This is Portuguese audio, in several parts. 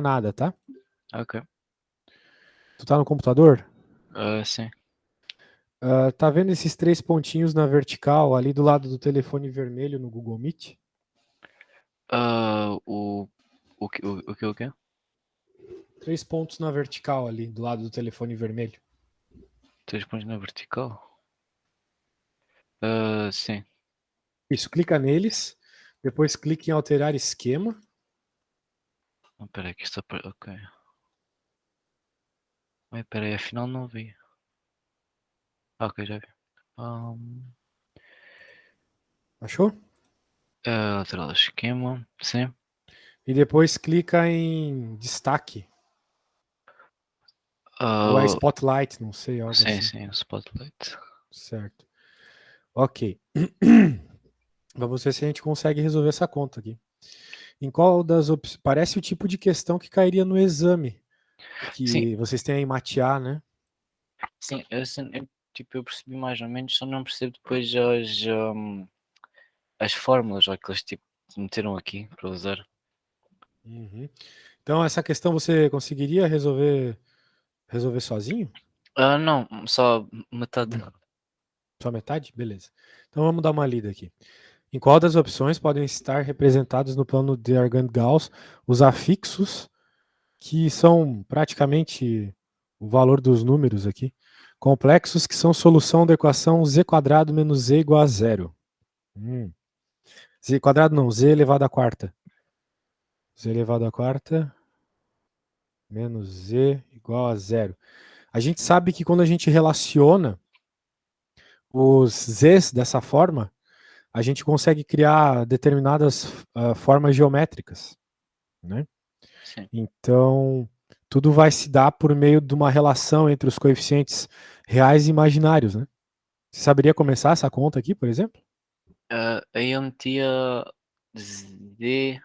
nada, tá? Ok. Tu tá no computador? Sim. Tá vendo esses 3 pontinhos na vertical ali do lado do telefone vermelho no Google Meet? O quê? 3 pontos na vertical ali do lado do telefone vermelho. 3 pontos na vertical? Sim. Isso, clica neles, depois clica em alterar esquema. Espera aí que isto... Ok. Ai, espera aí, afinal não vi. Ok, já vi. Um, Achou? Alterar o esquema. Sim. E depois clica em destaque. Ou é Ah, Spotlight, não sei, algo sim, assim. sim, o Spotlight. Certo. Ok. Vamos ver se a gente consegue resolver essa conta aqui. Em qual das opções. Parece o tipo de questão que cairia no exame. Sim, Que vocês têm aí matear, né? sim, tipo, eu percebi mais ou menos, só não percebo depois as fórmulas ó, que eles tipo, meteram aqui para usar. Uhum. Então, essa questão você conseguiria resolver sozinho? Não, só metade. Só metade? Beleza. Então, vamos dar uma lida aqui. Em qual das opções podem estar representados no plano de Argand-Gauss os afixos, que são praticamente o valor dos números aqui, complexos que são solução da equação z quadrado menos z igual a zero? Z quadrado não, z elevado à quarta. Z elevado à quarta menos z igual a zero. A gente sabe que quando a gente relaciona os z's dessa forma, a gente consegue criar determinadas formas geométricas, né? Sim. Então, tudo vai se dar por meio de uma relação entre os coeficientes reais e imaginários, né? Você saberia começar essa conta aqui, por exemplo? Aí eu metia z,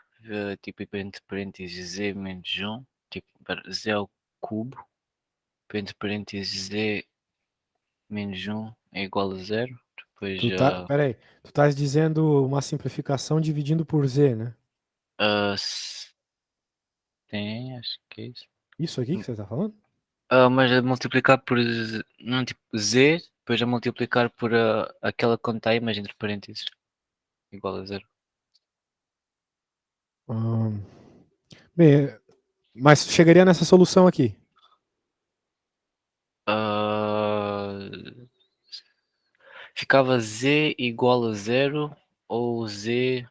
tipo, entre parênteses z menos 1, tipo, z ao cubo, entre parênteses z menos 1 é igual a zero. Depois, Peraí, tu estás dizendo uma simplificação dividindo por z, né? tem, acho que é isso. Isso aqui que você está falando? Mas a multiplicar por não, tipo, z, depois a multiplicar por aquela conta aí, mas entre parênteses, igual a zero. Hum, bem, mas chegaria nessa solução aqui. Ah, ficava z igual a zero ou z,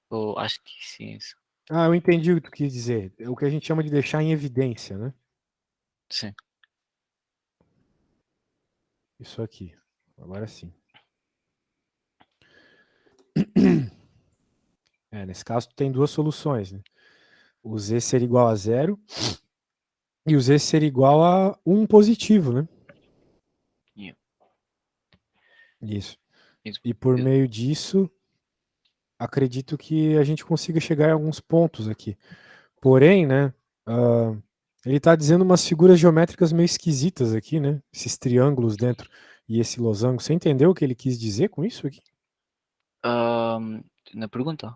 ou acho que sim, isso. Ah, eu entendi o que tu quis dizer. É o que a gente chama de deixar em evidência, né? Sim. Isso aqui. Agora sim. Nesse caso, tu tem duas soluções, né? O z ser igual a zero e o z ser igual a um positivo, né? Yeah. Isso. Isso. E por Isso. meio disso, acredito que a gente consiga chegar em alguns pontos aqui. Porém, né? ah, ele está dizendo umas figuras geométricas meio esquisitas aqui, né? Esses triângulos dentro e esse losango. Você entendeu o que ele quis dizer com isso aqui? Na pergunta?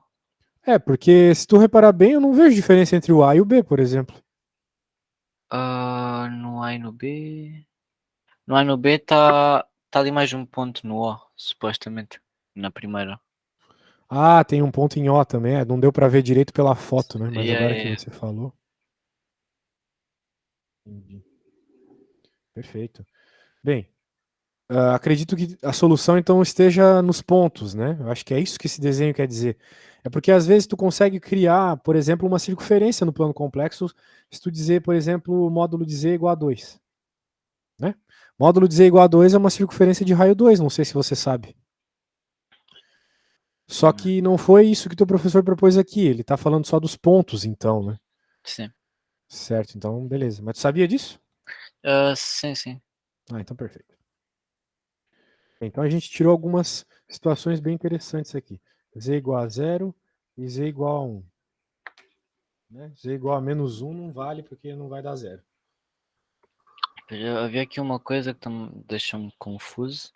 Porque se tu reparar bem, eu não vejo diferença entre o A e o B, por exemplo. No A e no B. No A e no B tá ali mais um ponto no O, supostamente. Na primeira. Ah, tem um ponto em O também. Não deu para ver direito pela foto, né? Mas Yeah, agora yeah, que yeah. você falou. Entendi. Perfeito. Bem, acredito que a solução então esteja nos pontos, né? Eu acho que é isso que esse desenho quer dizer. É porque às vezes tu consegue criar, por exemplo, uma circunferência no plano complexo, se tu dizer, por exemplo, o módulo de z igual a 2, né? Módulo de z igual a 2 é uma circunferência de raio 2, não sei se você sabe. Só Hum, que não foi isso que o teu professor propôs aqui, ele está falando só dos pontos, então, né? sim. Certo, então beleza. Mas tu sabia disso? Sim, sim. Ah, então perfeito. Então a gente tirou algumas situações bem interessantes aqui. Z igual a zero e Z igual a 1. Né? Z igual a menos 1 não vale porque não vai dar zero. Havia aqui uma coisa que deixou-me confuso.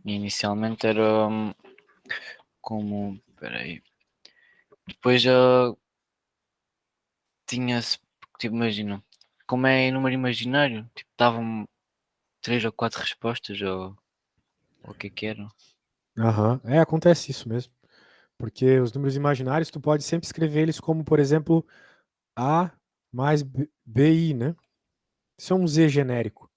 Inicialmente era como. Espera aí. Depois tinha-se, tipo, imagina, como é em número imaginário, tipo, davam 3 ou 4 respostas ou o que é que era. Aham. É, acontece isso mesmo. Porque os números imaginários, tu pode sempre escrever eles como, por exemplo, A mais BI, né? Isso é um Z genérico.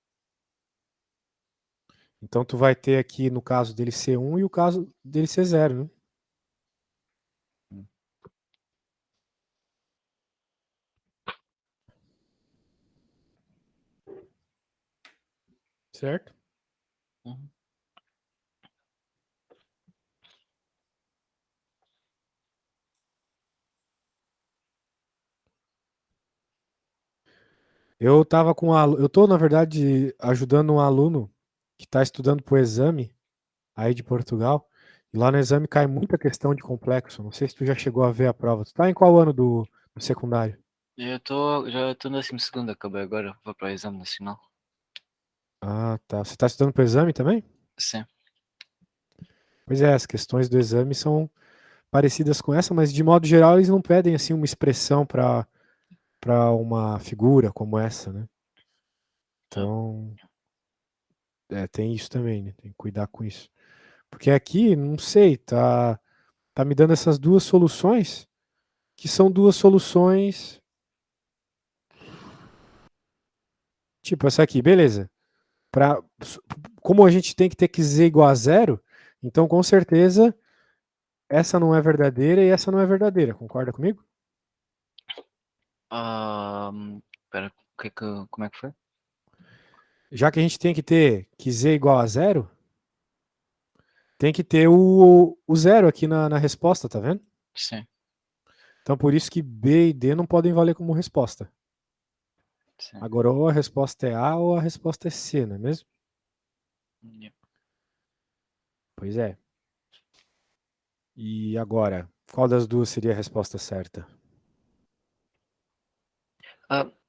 Então tu vai ter aqui no caso dele ser 1 e o caso dele ser 0, né? Certo? Uhum. Eu tava com eu tô, na verdade, ajudando um aluno que está estudando para o exame aí de Portugal. E lá no exame cai muita questão de complexo. Não sei se tu já chegou a ver a prova. Tu tá em qual ano do secundário? Já estou no 12º, acabei agora, vou para o exame nacional. Ah, tá. Você está estudando para o exame também? Sim, Pois é, as questões do exame são parecidas com essa, mas de modo geral eles não pedem assim uma expressão para uma figura como essa, né? tá. Então, tem isso também, né? Tem que cuidar com isso. Porque aqui, não sei, tá me dando essas duas soluções, que são duas soluções, tipo essa aqui, beleza. Pra, como a gente tem que ter que z igual a zero, então com certeza essa não é verdadeira e essa não é verdadeira, concorda comigo? Espera, como é que foi? Já que a gente tem que ter que z igual a zero, tem que ter o zero aqui na resposta, tá vendo? Sim, Então por isso que B e D não podem valer como resposta. sim. Agora ou a resposta é A ou a resposta é C, não é mesmo? Yeah. Pois é. E agora, qual das duas seria a resposta certa?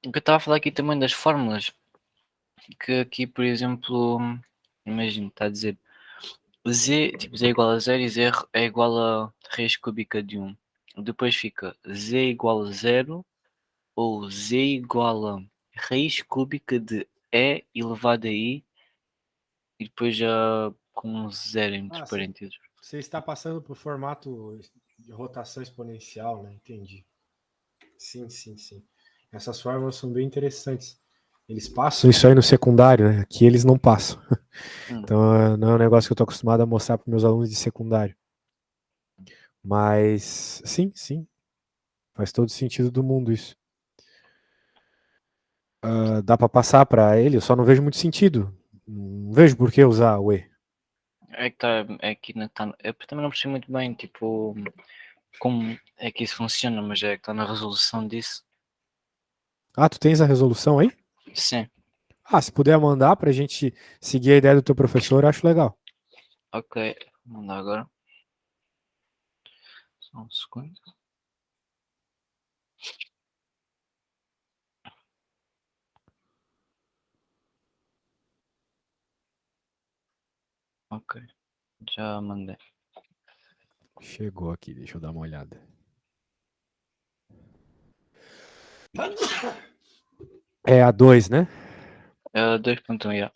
O que eu estava a falar aqui também das fórmulas, que aqui, por exemplo, imagina, está a dizer z, tipo, z é igual a 0 e z é igual a raiz cúbica de 1. Depois fica z igual a 0 ou z igual a raiz cúbica de e elevado a i e depois já com um zero entre Ah, parênteses. você está passando por formato de rotação exponencial, né? Entendi. Sim, sim, sim. Essas fórmulas são bem interessantes. Eles passam isso aí no secundário, né? Aqui eles não passam. Hum, Então não é um negócio que eu estou acostumado a mostrar para meus alunos de secundário. Mas sim, sim. Faz todo sentido do mundo isso. Dá para passar para ele, eu só não vejo muito sentido. Não vejo por que usar o E. É que está, é que ainda está, eu também não percebo muito bem, tipo, como é que isso funciona, mas é que está na resolução disso. Ah, tu tens a resolução aí? Sim, Ah, se puder mandar para a gente seguir a ideia do teu professor, eu acho legal. ok, vou mandar agora. Só um segundo. Ok, já mandei. Chegou aqui, deixa eu dar uma olhada. É a 2, né? 2.1, já.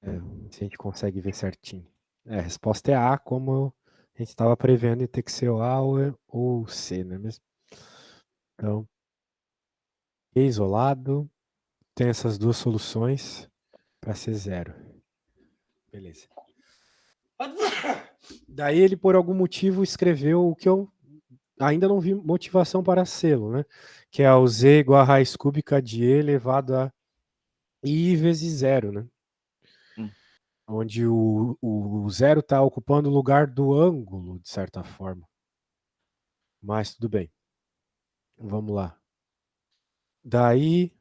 É, se a gente consegue ver certinho. A resposta é A, como a gente estava prevendo, e ter que ser o A ou o C, não é mesmo? Então, E isolado tem essas duas soluções para ser zero. Beleza. Daí ele, por algum motivo, escreveu o que eu ainda não vi motivação para sê-lo, né? Que é o Z igual a raiz cúbica de E elevado a I vezes zero, né? Hum, Onde o zero está ocupando o lugar do ângulo, de certa forma. Mas tudo bem. Vamos lá. Daí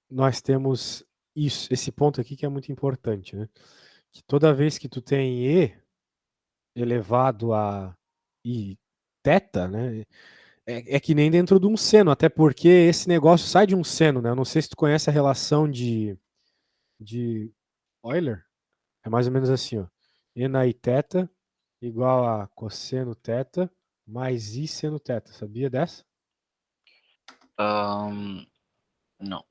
nós temos isso, esse ponto aqui que é muito importante, né? Que toda vez que tu tem E elevado a I teta, né? É que nem dentro de um seno, até porque esse negócio sai de um seno, né? Eu não sei se tu conhece a relação de Euler. É mais ou menos assim, ó. E na I teta igual a cosseno teta mais I seno teta. Sabia dessa? Não.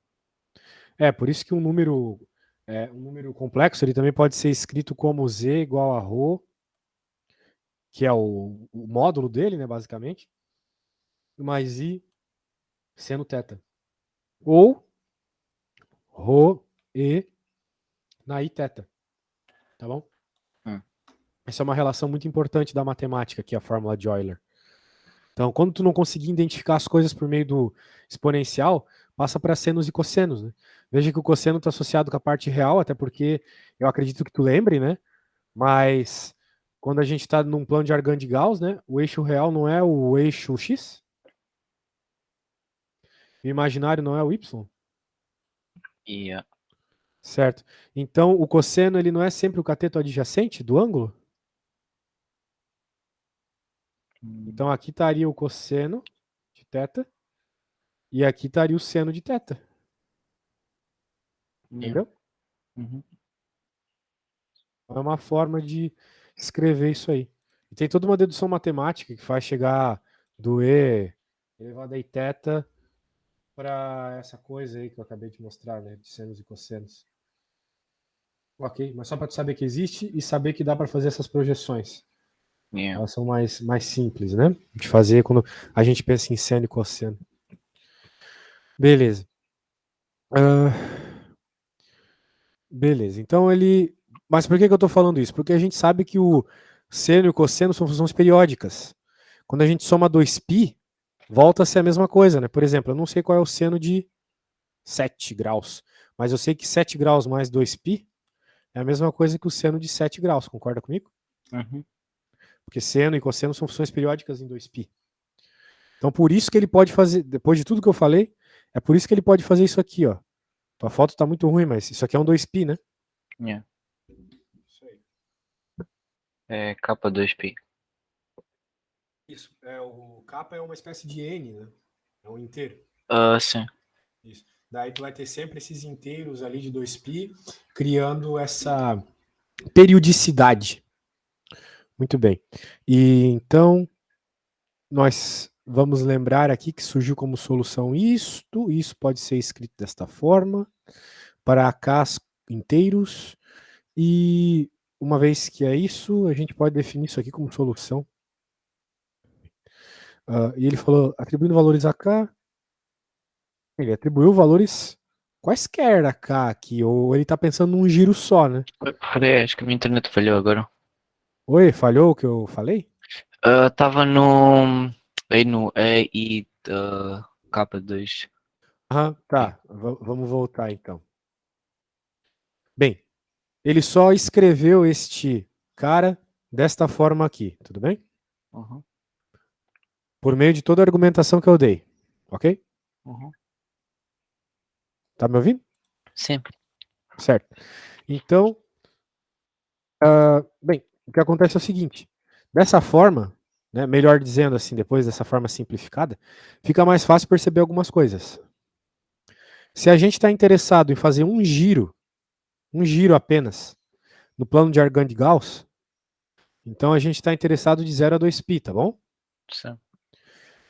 Por isso que um número complexo ele também pode ser escrito como z igual a ρ, que é o módulo dele, né, basicamente, mais i seno θ. Ou ρ e na i θ. Tá bom? Essa é uma relação muito importante da matemática aqui, a fórmula de Euler. Então, quando tu não conseguir identificar as coisas por meio do exponencial, passa para senos e cossenos, né? Veja que o cosseno está associado com a parte real, até porque eu acredito que tu lembre, né? Mas quando a gente está num plano de Argand de Gauss, né? O eixo real não é o eixo x? O imaginário não é o y? Yeah. Certo. Então, o cosseno ele não é sempre o cateto adjacente do ângulo? Então, aqui estaria o cosseno de θ e aqui estaria o seno de θ. Entendeu? Uhum. É uma forma de escrever isso aí. E tem toda uma dedução matemática que faz chegar do E elevado a θ para essa coisa aí que eu acabei de mostrar, né? De senos e cossenos. Ok, mas só para tu saber que existe e saber que dá para fazer essas projeções. Yeah. Elas são mais simples, né? De fazer quando a gente pensa em seno e cosseno. Beleza. Beleza. Então ele. Mas por que eu estou falando isso? Porque a gente sabe que o seno e o cosseno são funções periódicas. Quando a gente soma 2π, volta a ser a mesma coisa, né? Por exemplo, eu não sei qual é o seno de 7 graus, mas eu sei que 7 graus mais 2π é a mesma coisa que o seno de 7 graus, concorda comigo? Uhum. Porque seno e cosseno são funções periódicas em 2π. Então por isso que ele pode fazer, depois de tudo que eu falei, é por isso que ele pode fazer isso aqui, ó. Tua foto tá muito ruim, mas isso aqui é um 2π, né? Yeah. Isso aí. É K2π. Isso. O capa é uma espécie de N, né? É um inteiro. Sim. Isso. Daí tu vai ter sempre esses inteiros ali de 2π, criando essa periodicidade. Muito bem. E então, nós vamos lembrar aqui que surgiu como solução isto, isso pode ser escrito desta forma, para K's inteiros, e uma vez que é isso, a gente pode definir isso aqui como solução. E ele falou, atribuindo valores a K, ele atribuiu valores quaisquer a K aqui, ou ele está pensando num giro só, né? Peraí, acho que a minha internet falhou agora. Oi, falhou o que eu falei? Tava no. Aí no E e da K2. Tá. Vamos voltar então. Bem, ele só escreveu este cara desta forma aqui, tudo bem? Uhum. Por meio de toda a argumentação que eu dei, ok? Uhum. Tá me ouvindo? Sim. Certo. Então, bem, o que acontece é o seguinte: dessa forma, né, melhor dizendo assim, depois dessa forma simplificada, fica mais fácil perceber algumas coisas. Se a gente está interessado em fazer um giro apenas, no plano de Argand de Gauss, então a gente está interessado de 0 a 2π, tá bom? Sim.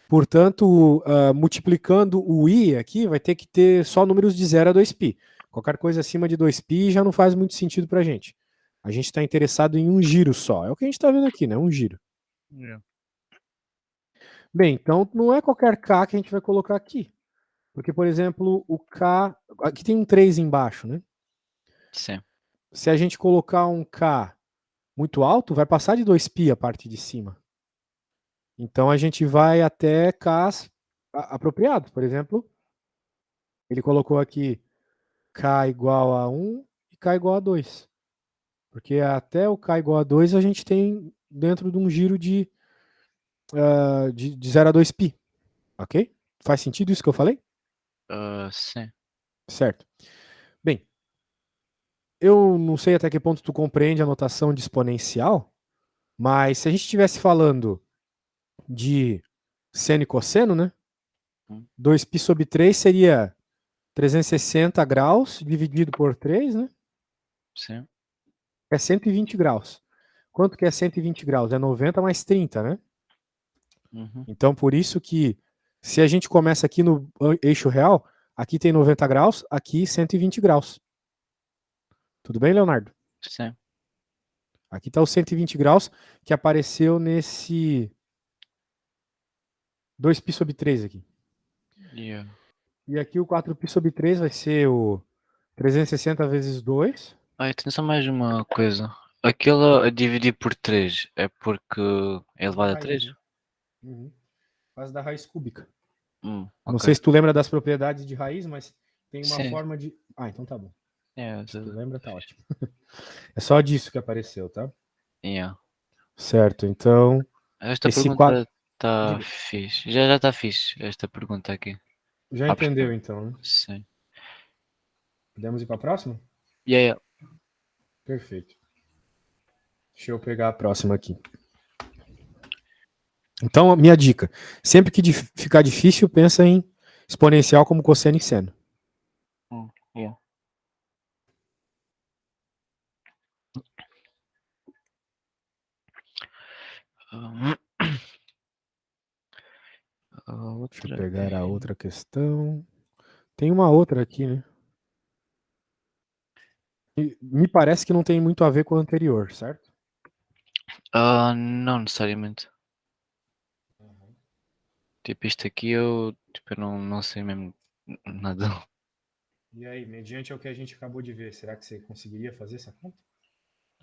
Portanto, multiplicando o i aqui, vai ter que ter só números de 0 a 2π. Qualquer coisa acima de 2π já não faz muito sentido para a gente. A gente está interessado em um giro só. É o que a gente está vendo aqui, né? Um giro. Yeah. Bem, então não é qualquer k que a gente vai colocar aqui. Porque, por exemplo, o k. Aqui tem um 3 embaixo, né? Sim. Se a gente colocar um k muito alto, vai passar de 2π a parte de cima. Então a gente vai até Ks apropriados. Por exemplo, ele colocou aqui K igual a 1 e K igual a 2. Porque até o K igual a 2 a gente tem dentro de um giro de 0 a 2π. Ok? Faz sentido isso que eu falei? Sim. Certo. Bem, eu não sei até que ponto tu compreende a notação de exponencial, mas se a gente estivesse falando de seno e cosseno, né? 2π sobre 3 seria 360 graus dividido por 3, né? Sim. É 120 graus. Quanto que é 120 graus? É 90 mais 30, né? Uhum. Então, por isso que Se a gente começa aqui no eixo real, aqui tem 90 graus, aqui 120 graus. Tudo bem, Leonardo? Sim. Aqui está o 120 graus que apareceu nesse 2π sobre 3 aqui. Yeah. E aqui o 4π sobre 3 vai ser o 360 vezes 2. Ah, tem só mais uma coisa. Aquela a dividir por 3 é porque é Da elevado a raiz, 3? né? Uhum. Faz da raiz cúbica. Não Ok. sei se tu lembra das propriedades de raiz, mas tem uma Sim. forma de... Ah, então tá bom. Yeah, Se tu lembra, tá ótimo. É só disso que apareceu, tá? yeah. Certo, então... Esta Esse 4... pergunta está Diga. fixe. Já está fixe, esta pergunta aqui. Já Ah, entendeu, então, né? sim. Podemos ir para a próxima? Yeah, yeah. Perfeito. Deixa eu pegar a próxima aqui. Então, a minha dica. Sempre que ficar difícil, pensa em exponencial como cosseno e seno. Yeah. A Deixa eu outra pegar a é... outra questão. Tem uma outra aqui, né? E me parece que não tem muito a ver com o anterior, certo? não necessariamente. Tipo, isto aqui eu não sei mesmo nada. E aí, mediante ao que a gente acabou de ver, será que você conseguiria fazer essa conta?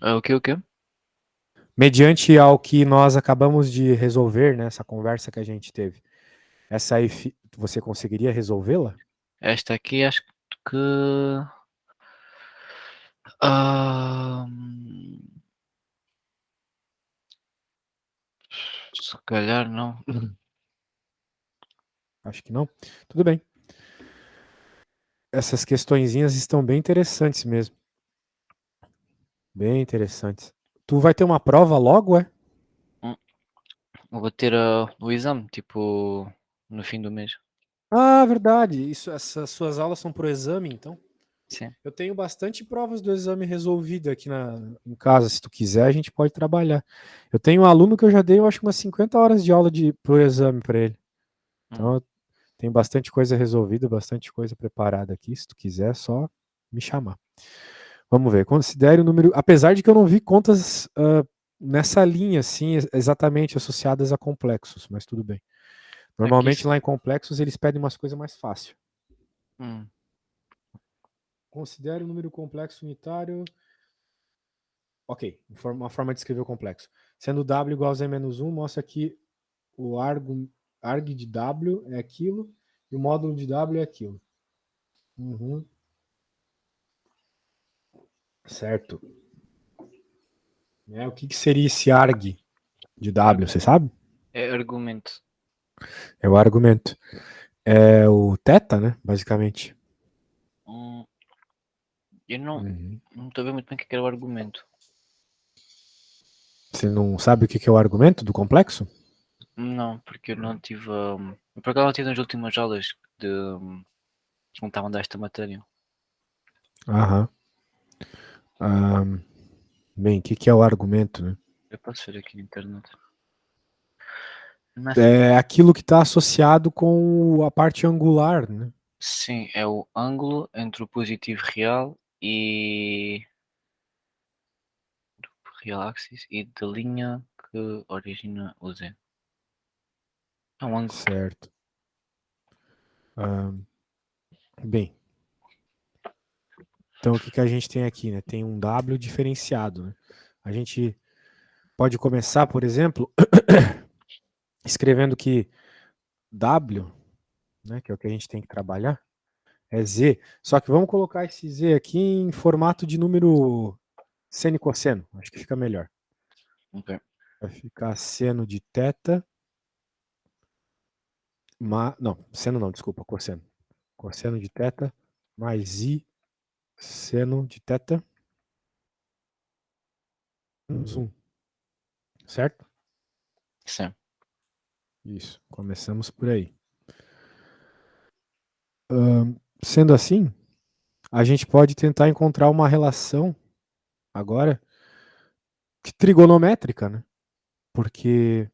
O quê, o quê? Mediante ao que nós acabamos de resolver, né, essa conversa que a gente teve, essa aí você conseguiria resolvê-la? Esta aqui acho que... ah, se calhar não. Acho que não. Tudo bem. Essas questõezinhas estão bem interessantes mesmo. Bem interessantes. Tu vai ter uma prova logo, é? Eu vou ter o exame, tipo, no fim do mês. Ah, verdade. Essas suas aulas são pro exame, então? Sim. Eu tenho bastante provas do exame resolvido aqui em casa. Se tu quiser, a gente pode trabalhar. Eu tenho um aluno que eu já dei, eu acho, umas 50 horas de aula pro exame para ele. Então, eu tenho bastante coisa resolvida, bastante coisa preparada aqui. Se tu quiser, é só me chamar. Vamos ver. Considere o número. Apesar de que eu não vi contas nessa linha, assim, exatamente associadas a complexos, mas tudo bem. Aqui, Normalmente lá em complexos eles pedem umas coisas mais fáceis. hum, Considere o número complexo unitário. Ok, uma forma de escrever o complexo. Sendo W igual a Z menos 1, mostra que o arg de W é aquilo e o módulo de W é aquilo. Uhum. Certo. O que seria esse arg de W, você sabe? é argumento. É o argumento. É o θ, né? Basicamente. Hum, eu não Uhum. estou a ver muito bem o que é o argumento. Você não sabe o que é o argumento do complexo? Não, porque eu não tive. Eu por acaso não tive nas últimas aulas de. Que não estavam desta matéria. Aham. Bem, o que é o argumento, né? Eu posso ver aqui na internet. Method. É aquilo que está associado com a parte angular, né? Sim, é o ângulo entre o positivo real e real axis e da linha que origina o Z. É um ângulo. Certo. Bem, então o que a gente tem aqui, né? Tem um W diferenciado, né? A gente pode começar, por exemplo, escrevendo que W, né, que é o que a gente tem que trabalhar, é Z. Só que vamos colocar esse Z aqui em formato de número seno e cosseno. Acho que fica melhor. Ok. Vai ficar seno de θ. Não, seno não, desculpa, cosseno. Cosseno de θ mais I seno de θ menos 1. Certo? Sim. Isso, começamos por aí. Sendo assim, a gente pode tentar encontrar uma relação agora trigonométrica, né? Porque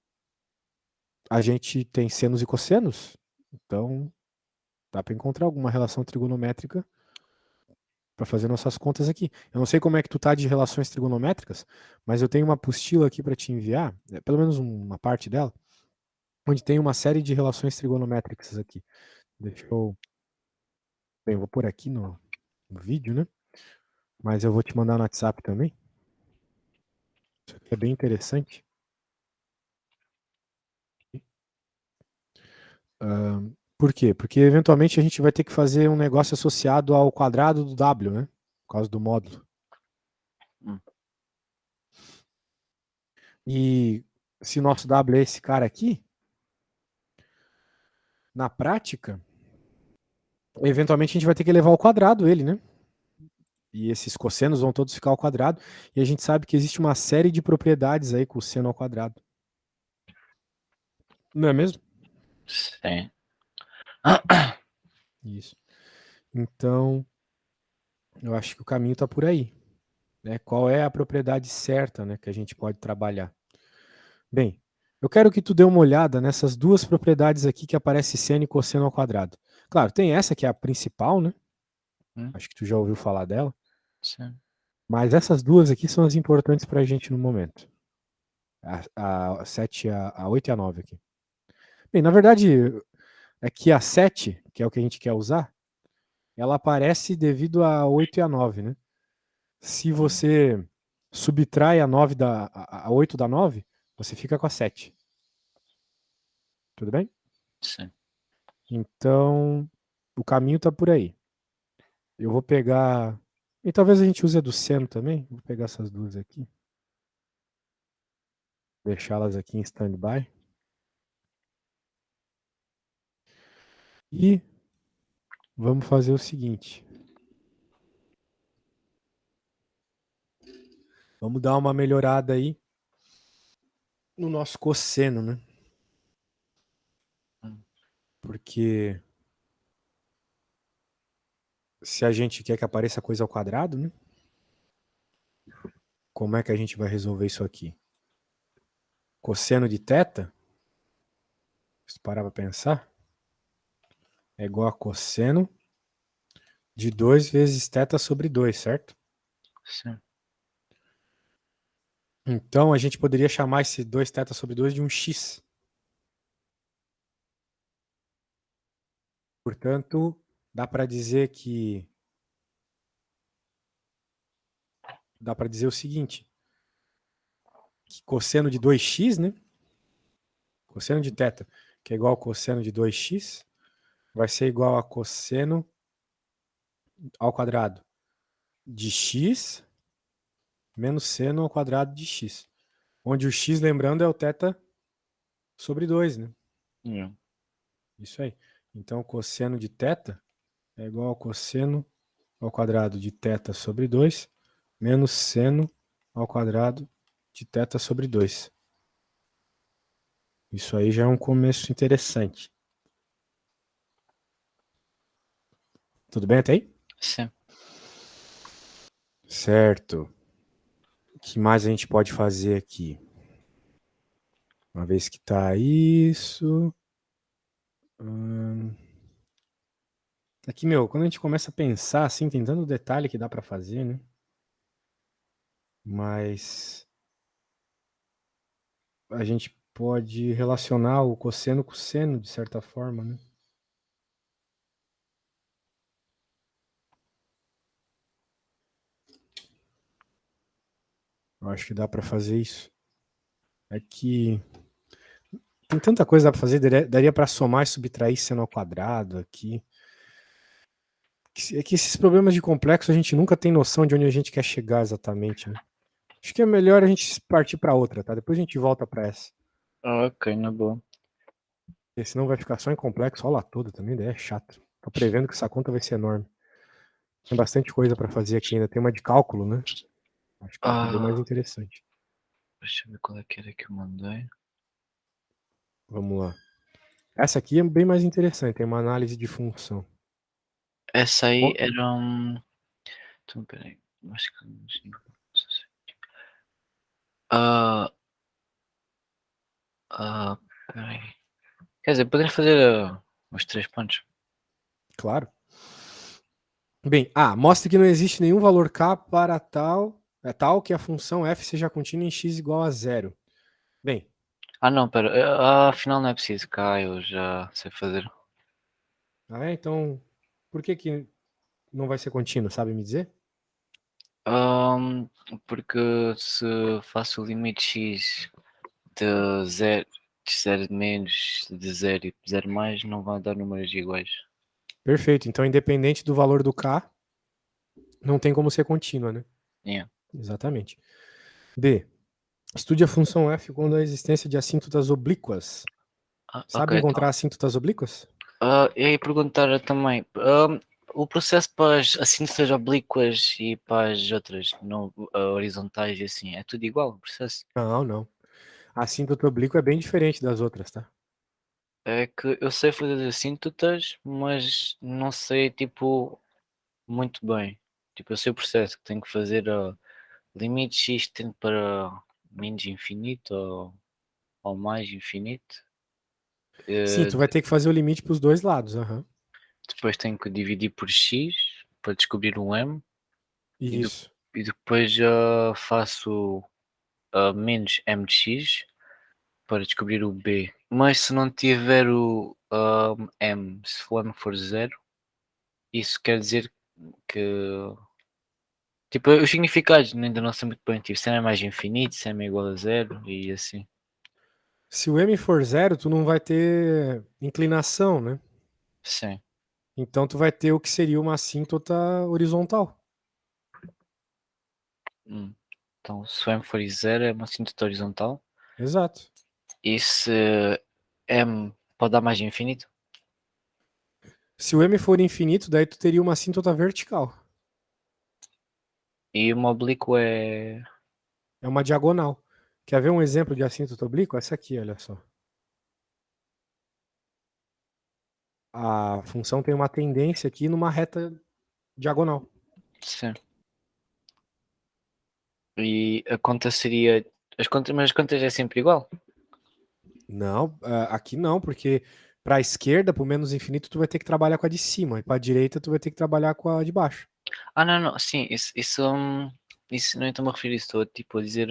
a gente tem senos e cossenos Então, dá para encontrar alguma relação trigonométrica para fazer nossas contas aqui. Eu não sei como é que tu tá de relações trigonométricas, mas eu tenho uma apostila aqui para te enviar, pelo menos uma parte dela, onde tem uma série de relações trigonométricas aqui. Deixa eu. Bem, eu vou pôr aqui no vídeo, né? Mas eu vou te mandar no WhatsApp também. Isso aqui é bem interessante. Por quê? Porque eventualmente a gente vai ter que fazer um negócio associado ao quadrado do W, né? Por causa do módulo. Hum. E se nosso W é esse cara aqui, na prática, eventualmente a gente vai ter que levar ao quadrado ele, né? E esses cossenos vão todos ficar ao quadrado. E a gente sabe que existe uma série de propriedades aí com o seno ao quadrado. Não é mesmo? Sim. Isso. Então, eu acho que o caminho está por aí. Né? Qual é a propriedade certa, né, que a gente pode trabalhar? Bem, eu quero que tu dê uma olhada nessas duas propriedades aqui que aparece seno e cosseno ao quadrado. Claro, tem essa que é a principal, né? Hum. Acho que tu já ouviu falar dela. Sim. Mas essas duas aqui são as importantes para a gente no momento. A 7, a 8 e a 9 aqui. Bem, na verdade, é que a 7, que é o que a gente quer usar, ela aparece devido a 8 e a 9, né? Se Hum. você subtrai a 8 da 9, você fica com a 7. Tudo bem? Sim. Então, o caminho está por aí. Eu vou pegar. E talvez a gente use a do seno também. Vou pegar essas duas aqui. Deixá-las aqui em standby. E vamos fazer o seguinte. Vamos dar uma melhorada aí no nosso cosseno, né? Hum. Porque se a gente quer que apareça coisa ao quadrado, né? Como é que a gente vai resolver isso aqui? Cosseno de θ, se parar para pensar, é igual a cosseno de 2 vezes θ sobre 2, certo? Sim. Então a gente poderia chamar esse 2θ sobre 2 de um x. Portanto, dá para dizer que dá para dizer o seguinte, que cosseno de 2x, né? Cosseno de θ, que é igual ao cosseno de 2x, vai ser igual a cosseno ao quadrado de x menos seno ao quadrado de x. Onde o x, lembrando, é o θ sobre 2, né? Yeah. Isso aí. Então, cosseno de θ é igual ao cosseno ao quadrado de θ sobre 2 menos seno ao quadrado de θ sobre 2. Isso aí já é um começo interessante. Tudo bem até aí? Sim. Certo. O que mais a gente pode fazer aqui? Uma vez que tá isso. Aqui, meu, quando a gente começa a pensar assim, tem tanto detalhe que dá para fazer, né? Mas a gente pode relacionar o cosseno com o seno, de certa forma, né? Eu acho que dá para fazer isso. É que tem tanta coisa que dá para fazer, daria para somar e subtrair seno ao quadrado aqui. É que esses problemas de complexo a gente nunca tem noção de onde a gente quer chegar exatamente, né? Acho que é melhor a gente partir para outra, tá? Depois a gente volta para essa. Ok, na boa. Porque senão vai ficar só em complexo a aula toda também, daí é chato. Tô prevendo que essa conta vai ser enorme. Tem bastante coisa para fazer aqui ainda. Tem uma de cálculo, né? Acho que vai ser bem mais Ah, interessante. deixa eu ver qual é que era que eu mandei. Vamos lá. Essa aqui é bem mais interessante, tem uma análise de função. Essa aí Ó, era um. Então, peraí. Acho que. Ah, ah, peraí. Quer dizer, poderia fazer. Os 3 pontos. Claro. Bem, mostre que não existe nenhum valor k para tal que a função f seja contínua em x igual a zero. Bem, Não, pera. Afinal não é preciso cá, eu já sei fazer. então por que não vai ser contínuo, sabe me dizer? Porque se faço o limite x de 0, de 0 menos, de 0 e de 0 mais, não vai dar números iguais. Perfeito. Então, independente do valor do k, não tem como ser contínua, né? Yeah. Exatamente. B. Estude a função f quando a existência de assíntotas oblíquas. Ok, Sabe encontrar então. assíntotas oblíquas? Eu ia perguntar também, o processo para as assíntotas oblíquas e para as outras não, horizontais e assim, é tudo igual o processo? Não, não. A assíntota oblíqua é bem diferente das outras, tá? É que eu sei fazer as assíntotas, mas não sei, tipo, muito bem. Tipo, eu sei o processo que tenho que fazer limite x tende para menos infinito ou mais infinito. Sim, Eh, tu vai ter que fazer o limite para os dois lados. Aham. Depois tenho que dividir por x para descobrir o m e, Isso. e depois faço menos m de x para descobrir o b. Mas se não tiver o m, se o m for zero, isso quer dizer que. Tipo, os significados ainda não são muito bem. Tipo, se m é mais infinito, se m é igual a zero e assim. Se o m for zero, tu não vai ter inclinação, né? Sim. Então tu vai ter o que seria uma assíntota horizontal. Hum. Então, se o m for zero, é uma assíntota horizontal. Exato. E se m pode dar mais de infinito? Se o m for infinito, daí tu teria uma assíntota vertical. E uma oblíqua é. É uma diagonal. Quer ver um exemplo de assíntota oblíqua? Essa aqui, olha só. A função tem uma tendência aqui numa reta diagonal. Sim. E a conta seria. Mas as contas é sempre igual? Não, aqui não, porque para a esquerda, para o menos infinito, tu vai ter que trabalhar com a de cima, e para a direita, tu vai ter que trabalhar com a de baixo. Não, não, sim, isso não estou-me a referir, estou tipo a dizer,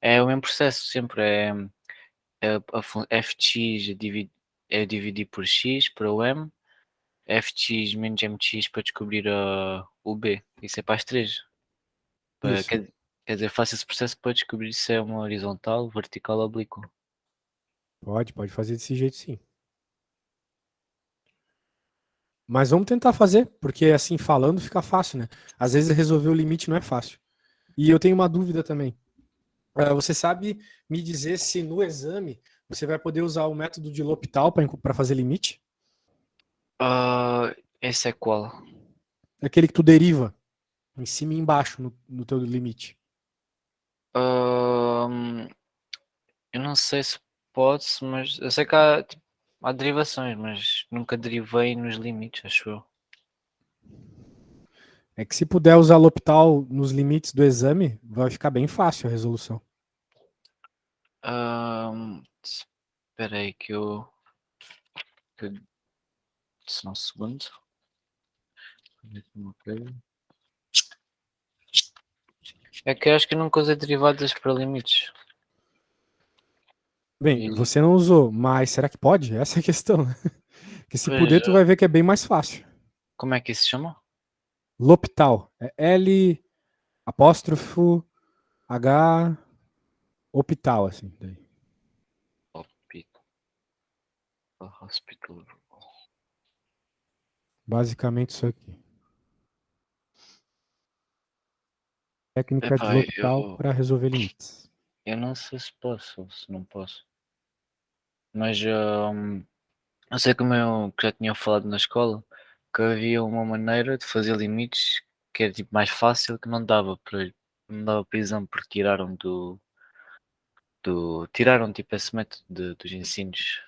é o mesmo processo, sempre f de x é dividir por x para o m, f de x menos m de x para descobrir o b, isso é para as três. Isso. Quer dizer, faço esse processo para descobrir se é uma horizontal, vertical ou oblíqua. Pode fazer desse jeito sim. Mas vamos tentar fazer, porque assim, falando fica fácil, né? Às vezes resolver o limite não é fácil. E eu tenho uma dúvida também. Você sabe me dizer se no exame você vai poder usar o método de L'Hopital para fazer limite? Esse é qual? Aquele que tu deriva em cima e embaixo no teu limite. Ahn, eu não sei se pode, mas eu sei que há derivações, mas nunca derivei nos limites, acho eu. É que se puder usar L'Hopital nos limites do exame, vai ficar bem fácil a resolução. Espera aí que só um segundo. Uma coisa. É que eu acho que eu nunca usei derivadas para limites. Bem, E você não usou, mas será que pode? Essa é a questão, né? Que se depois, puder, tu vai ver que é bem mais fácil. como é que isso se chama? L'Hopital. É L apóstrofo H hospital, assim. Daí. Hospital. Hospital. Basicamente isso aqui. Técnica de Epá, L'Hopital para resolver limites. eu não sei se posso ou se não posso. Mas eu sei como eu que já tinha falado na escola, que havia uma maneira de fazer limites que era tipo mais fácil que não dava para exame porque tiraram tipo esse método dos ensinos.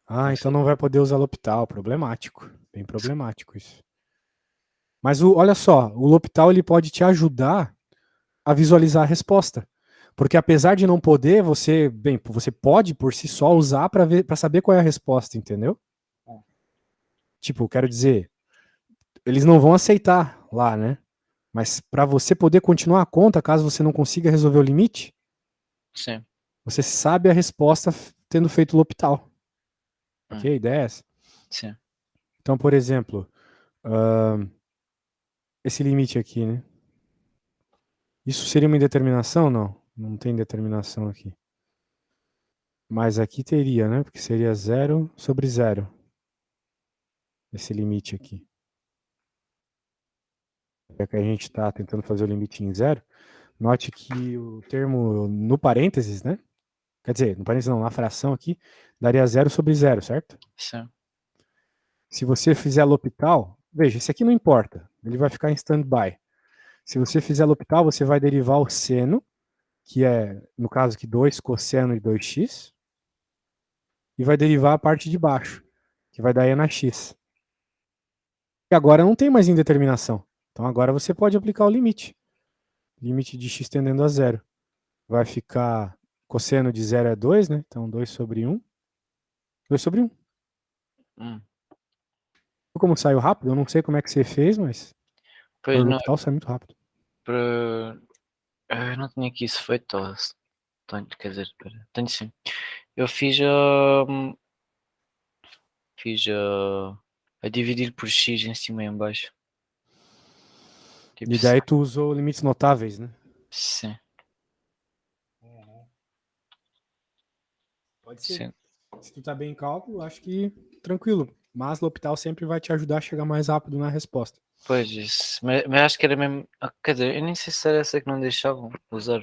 Não Então sei. não vai poder usar L'Hopital. Problemático. Bem problemático isso. Mas olha só, o L'Hopital ele pode te ajudar a visualizar a resposta. Porque apesar de não poder, você pode por si só usar para saber qual é a resposta, entendeu? Tipo, quero dizer, eles não vão aceitar lá, né? Mas para você poder continuar a conta, caso você não consiga resolver o limite, Sim. você sabe a resposta tendo feito o L'Hopital. Ok? Hum, A ideia é essa. sim. Então, por exemplo, esse limite aqui, né? Isso seria uma indeterminação? Não. Não tem determinação aqui. Mas aqui teria, né? Porque seria 0/0. Esse limite aqui. Já que a gente está tentando fazer o limite em zero, note que o termo no parênteses, né? Quer dizer, no parênteses não, na fração aqui, daria 0/0, certo? Sim. Se você fizer L'Hopital, veja, esse aqui não importa, ele vai ficar em standby. Se você fizer L'Hopital, você vai derivar o seno, que é, no caso aqui, 2 cosseno de 2x, e vai derivar a parte de baixo, que vai dar e na x. E agora não tem mais indeterminação. Então agora você pode aplicar o limite. Limite de x tendendo a zero. Vai ficar cosseno de 0 é 2, né? Então 2/1. 2/1. Hum. Como saiu rápido, eu não sei como é que você fez, mas Pois por não, L'Hopital sai muito rápido. para... eu não tinha aqui isso feito. Quer dizer, tenho sim. Eu fiz a dividir por x em cima e em baixo. Tipo, E daí tu usou limites notáveis, né? sim, Pode ser. sim. Se tu tá bem em cálculo, acho que tranquilo. Mas L'Hopital sempre vai te ajudar a chegar mais rápido na resposta. Pois isso. Mas acho que era mesmo. Quer dizer, eu nem sei se era essa que não deixavam usar.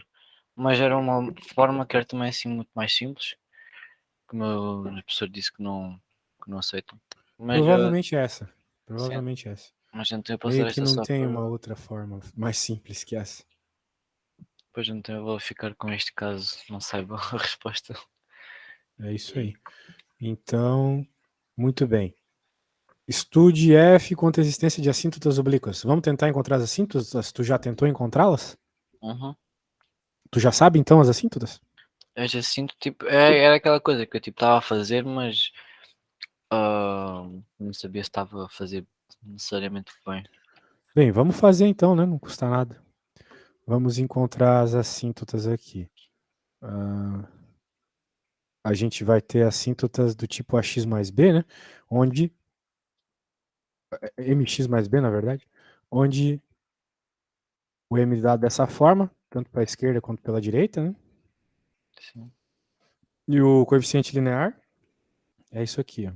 Mas era uma forma que era também assim muito mais simples. Como o professor disse que não aceitam. Mas Provavelmente essa. sim, Provavelmente essa. mas então eu Creio passar que esta não só tem uma para. outra forma mais simples que essa. Depois então eu vou ficar com este caso, não saiba a resposta. É isso E, aí. Então, muito bem. Estude F contra a existência de assíntotas oblíquas. Vamos tentar encontrar as assíntotas? Tu já tentou encontrá-las? uhum. Tu já sabe então as assíntotas? Eu já sinto tipo. Era aquela coisa que eu tipo estava a fazer, mas não sabia se estava a fazer necessariamente bem. Bem, vamos fazer então, né? Não custa nada. Vamos encontrar as assíntotas aqui. A gente vai ter assíntotas do tipo AX mais B, né? Onde. MX mais B, na verdade. Onde o M dado dessa forma, tanto para a esquerda quanto pela direita, né? Sim, E o coeficiente linear é isso aqui, ó.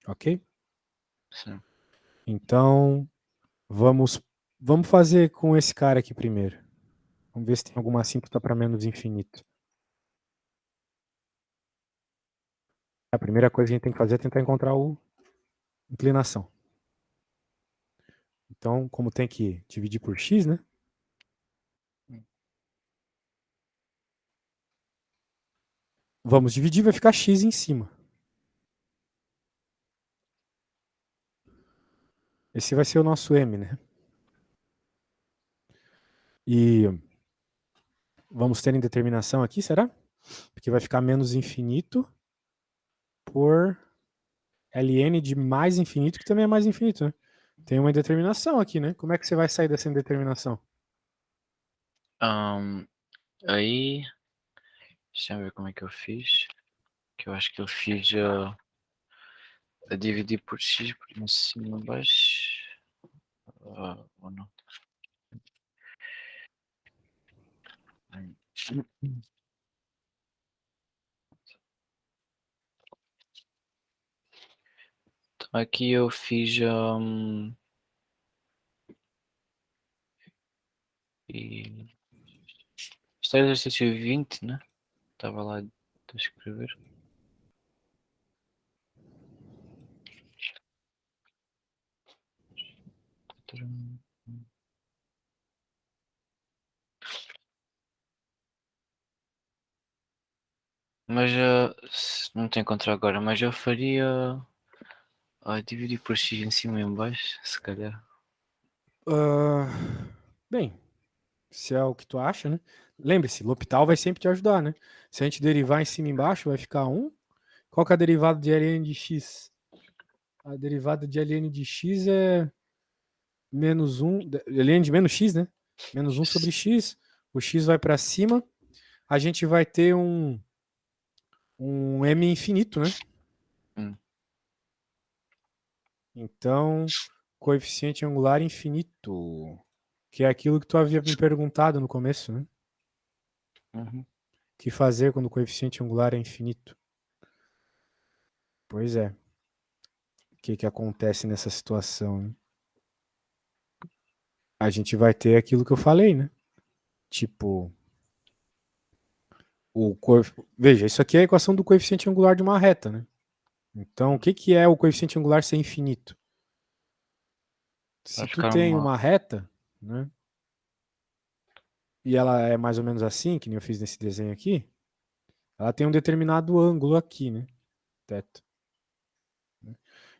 Ok? sim. Então, vamos, vamos fazer com esse cara aqui primeiro. Vamos ver se tem alguma assíntota para menos infinito. A primeira coisa que a gente tem que fazer é tentar encontrar o inclinação. Então, como tem que dividir por x, né? Vamos dividir, vai ficar x em cima. Esse vai ser o nosso m, né? E vamos ter indeterminação aqui, será? Porque vai ficar menos infinito por ln de mais infinito, que também é mais infinito, né? Tem uma indeterminação aqui, né? Como é que você vai sair dessa indeterminação? Aí, deixa eu ver como é que eu fiz. Que eu acho que eu fiz a dividir por x por em cima e baixo. Ou não? Então, aqui eu fiz e isto é exercício 20, né? Estava lá a escrever. Mas não tenho contra agora, mas eu faria dividir por x em cima e em baixo, se calhar. Uh, bem, se é o que tu acha, né? Lembre-se, L'Hopital vai sempre te ajudar, né? Se a gente derivar em cima e embaixo, vai ficar 1. Qual que é a derivada de ln de x? A derivada de ln de x é menos 1, ln de menos x, né? Menos 1 sobre x. O x vai para cima. A gente vai ter um m infinito, né? Hum. Então, coeficiente angular infinito, que é aquilo que tu havia me perguntado no começo, né? Uhum. O que fazer quando o coeficiente angular é infinito? Pois é. O que acontece nessa situação, né? A gente vai ter aquilo que eu falei, né? Tipo, veja, isso aqui é a equação do coeficiente angular de uma reta, né? Então, o que é o coeficiente angular ser infinito? Se Vai tu ficar tem uma. uma reta, né? E ela é mais ou menos assim, que nem eu fiz nesse desenho aqui, ela tem um determinado ângulo aqui, né? Θ.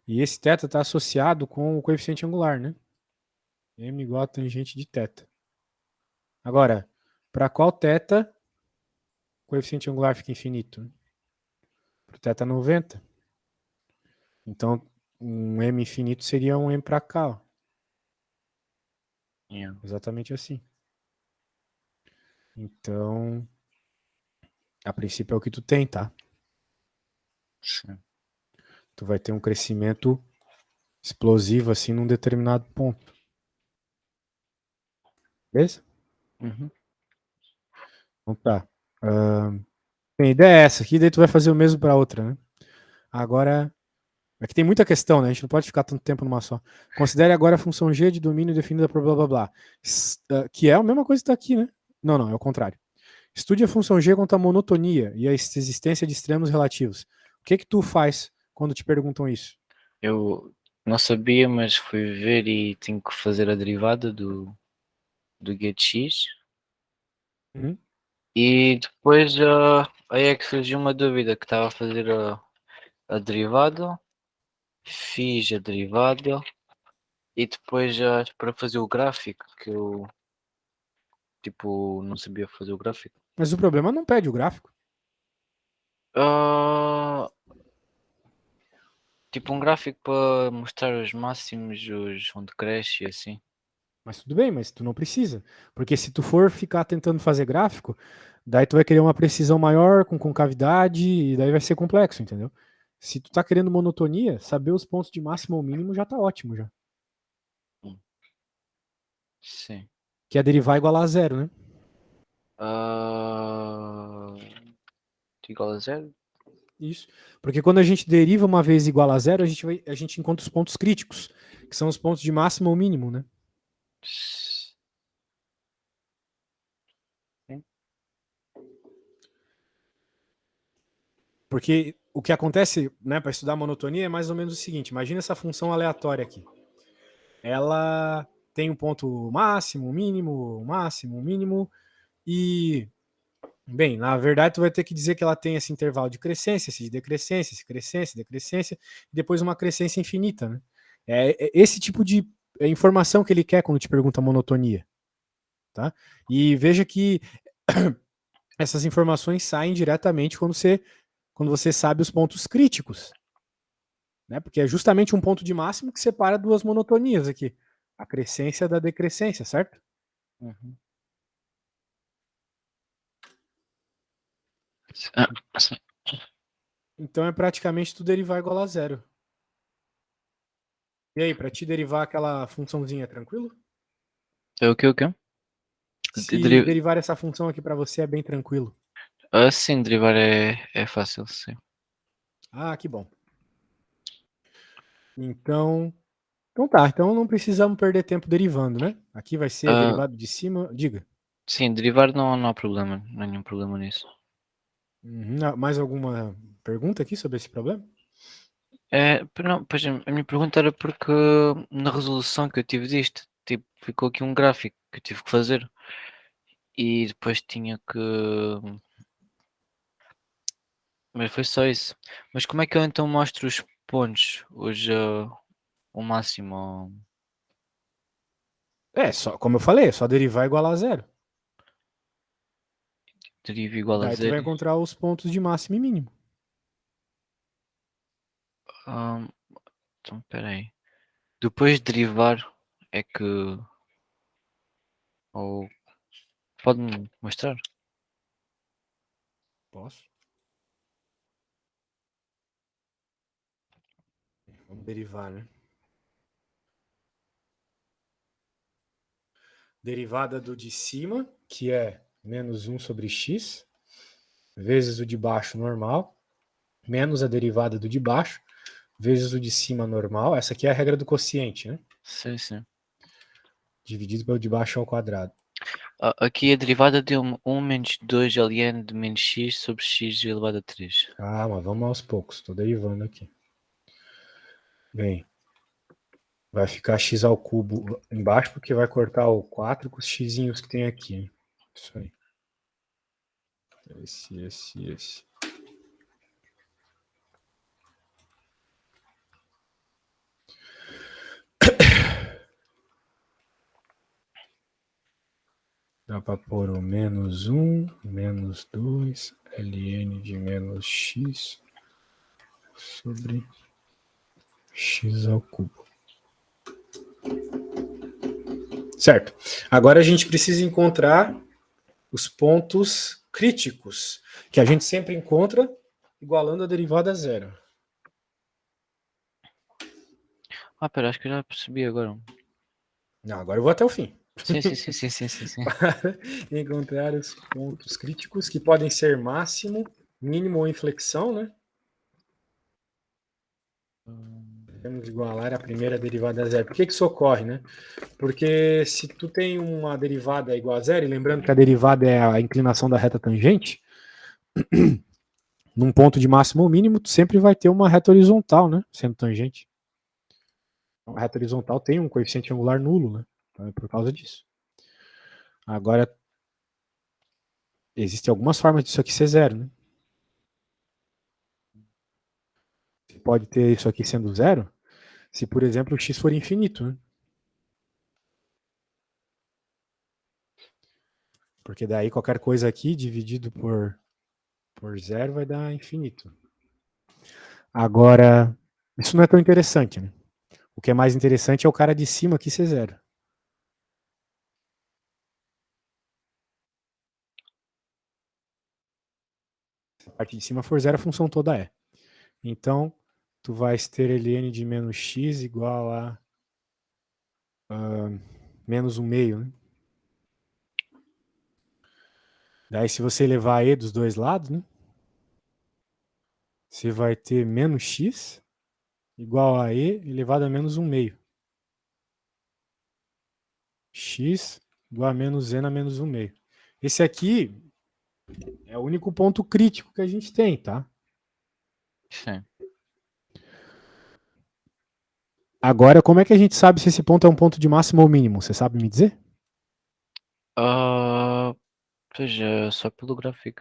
E esse θ está associado com o coeficiente angular, né? M igual a tangente de θ. Agora, para qual θ o coeficiente angular fica infinito? Né? Para o θ 90. Então, um M infinito seria um M para cá, ó. Yeah. Exatamente assim. Então, a princípio é o que tu tem, tá? Sim. Tu vai ter um crescimento explosivo assim num determinado ponto. Beleza? Uhum. Então tá. A ideia é essa aqui, daí tu vai fazer o mesmo para outra, né? Agora, aqui tem muita questão, né? A gente não pode ficar tanto tempo numa só. Considere agora a função g de domínio definida por blá blá blá. Que é a mesma coisa que tá aqui, né? Não, não, é o contrário. Estude a função g quanto à monotonia e a existência de extremos relativos. O que tu faz quando te perguntam isso? Eu não sabia, mas fui ver e tenho que fazer a derivada do guia de x. Uhum. E depois aí é que surgiu uma dúvida que estava a fazer a derivada, fiz a derivada e depois para fazer o gráfico, que eu tipo não sabia fazer o gráfico. Mas o problema não pede o gráfico. Ah, tipo um gráfico para mostrar os máximos, os onde cresce e assim. Mas tudo bem, mas tu não precisa. Porque se tu for ficar tentando fazer gráfico, daí tu vai querer uma precisão maior, com concavidade, e daí vai ser complexo, entendeu? Se tu tá querendo monotonia, saber os pontos de máximo ou mínimo já tá ótimo já. Hum, Sim. Que é derivar igual a zero, né? Ah, igual a zero? Isso. Porque quando a gente deriva uma vez igual a zero, a gente encontra os pontos críticos, que são os pontos de máximo ou mínimo, né? Sim. Porque o que acontece, né, para estudar monotonia é mais ou menos o seguinte: imagina essa função aleatória aqui. Ela tem um ponto máximo, mínimo, mínimo, e, bem, na verdade, tu vai ter que dizer que ela tem esse intervalo de crescência, esse de decrescência, esse crescência, decrescência, e depois uma crescência infinita, né? É esse tipo de informação que ele quer quando te pergunta monotonia, tá? E veja que essas informações saem diretamente quando você sabe os pontos críticos, né? Porque é justamente um ponto de máximo que separa duas monotonias aqui, a crescência da decrescência, certo? Uhum. Ah, sim. Então é praticamente tu derivar igual a zero. E aí, para te derivar aquela funçãozinha, tranquilo? É o que o quê? Se derivar essa função aqui para você é bem tranquilo. Sim, derivar é fácil, sim. Ah, que bom. Então, então tá. Então não precisamos perder tempo derivando, né? Aqui vai ser Ah, derivado de cima. Diga. sim, derivar não há problema, não há nenhum problema nisso. Mais alguma pergunta aqui sobre esse problema? Não, pois a minha pergunta era porque na resolução que eu tive disto, tipo, ficou aqui um gráfico que eu tive que fazer e depois tinha que. Mas foi só isso. Mas como é que eu então mostro os pontos, o máximo? É, só, como eu falei, é só derivar igual a zero. deriva igual a Daí tu vai zero. encontrar os pontos de máximo e mínimo. Então, espera aí. Depois de derivar é que... Ou... Pode-me mostrar? Posso? Vamos derivar, né? Derivada do de cima, que é menos 1 sobre x, vezes o de baixo normal, menos a derivada do de baixo, vezes o de cima normal. Essa aqui é a regra do quociente, né? Sim, sim. Dividido pelo de baixo ao quadrado. Aqui a derivada deu-me 1 menos 2 ln de menos x sobre x elevado a 3. Calma, vamos aos poucos. Estou derivando aqui. Bem, vai ficar x ao cubo embaixo, porque vai cortar o 4 com os xzinhos que tem aqui. Isso aí. Esse. Dá para pôr o menos 1, menos 2, ln de menos x sobre x ao cubo. Certo. Agora a gente precisa encontrar os pontos críticos, que a gente sempre encontra igualando a derivada a zero. Pera, acho que eu já percebi agora. Não, agora eu vou até o fim. Sim. Para encontrar os pontos críticos, que podem ser máximo, mínimo ou inflexão, né? Temos de igualar a primeira derivada a zero. Por que isso ocorre, né? Porque se tu tem uma derivada igual a zero, e lembrando que a derivada é a inclinação da reta tangente, num ponto de máximo ou mínimo, tu sempre vai ter uma reta horizontal, né? Sendo tangente. Então, a reta horizontal tem um coeficiente angular nulo, né? Então é por causa disso. Agora, existem algumas formas disso aqui ser zero, né? Você pode ter isso aqui sendo zero, se, por exemplo, o x for infinito, né? Porque daí qualquer coisa aqui dividido por zero vai dar infinito. Agora, isso não é tão interessante, né? O que é mais interessante é o cara de cima aqui ser zero. Se a parte de cima for zero, a função toda é. Então, tu vais ter ln de menos x igual a menos 1 meio, né? Daí, se você levar e dos dois lados, né? Você vai ter menos x igual a e elevado a menos 1 meio. X igual a menos e na menos 1 meio. Esse aqui é o único ponto crítico que a gente tem, tá? Sim. Agora, como é que a gente sabe se esse ponto é um ponto de máximo ou mínimo? Você sabe me dizer? Pois é, só pelo gráfico.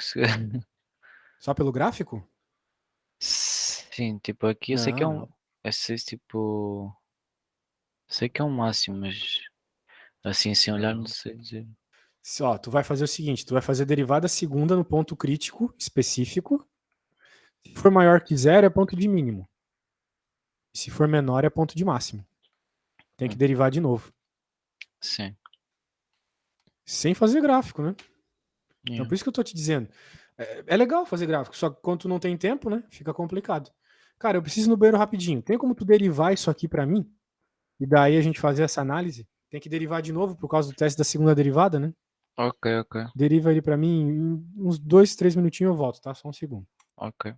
Só pelo gráfico? Sim, tipo, aqui eu sei que é Não, um. não. É sei, tipo. Sei que é um máximo, mas assim, sem olhar, não Não. sei dizer. Ó, tu vai fazer o seguinte, tu vai fazer a derivada segunda no ponto crítico específico. Se for maior que zero, é ponto de mínimo. Se for menor, é ponto de máximo. Tem que Hum, derivar de novo. Sim. Sem fazer gráfico, né? Então, Yeah. por isso que eu tô te dizendo. É legal fazer gráfico, só que quando tu não tem tempo, né? Fica complicado. Cara, eu preciso ir no banheiro rapidinho. Tem como tu derivar isso aqui pra mim? E daí a gente fazer essa análise? Tem que derivar de novo por causa do teste da segunda derivada, né? Ok. Deriva ele pra mim em uns 2, 3 minutinhos eu volto, tá? Só um segundo. Ok.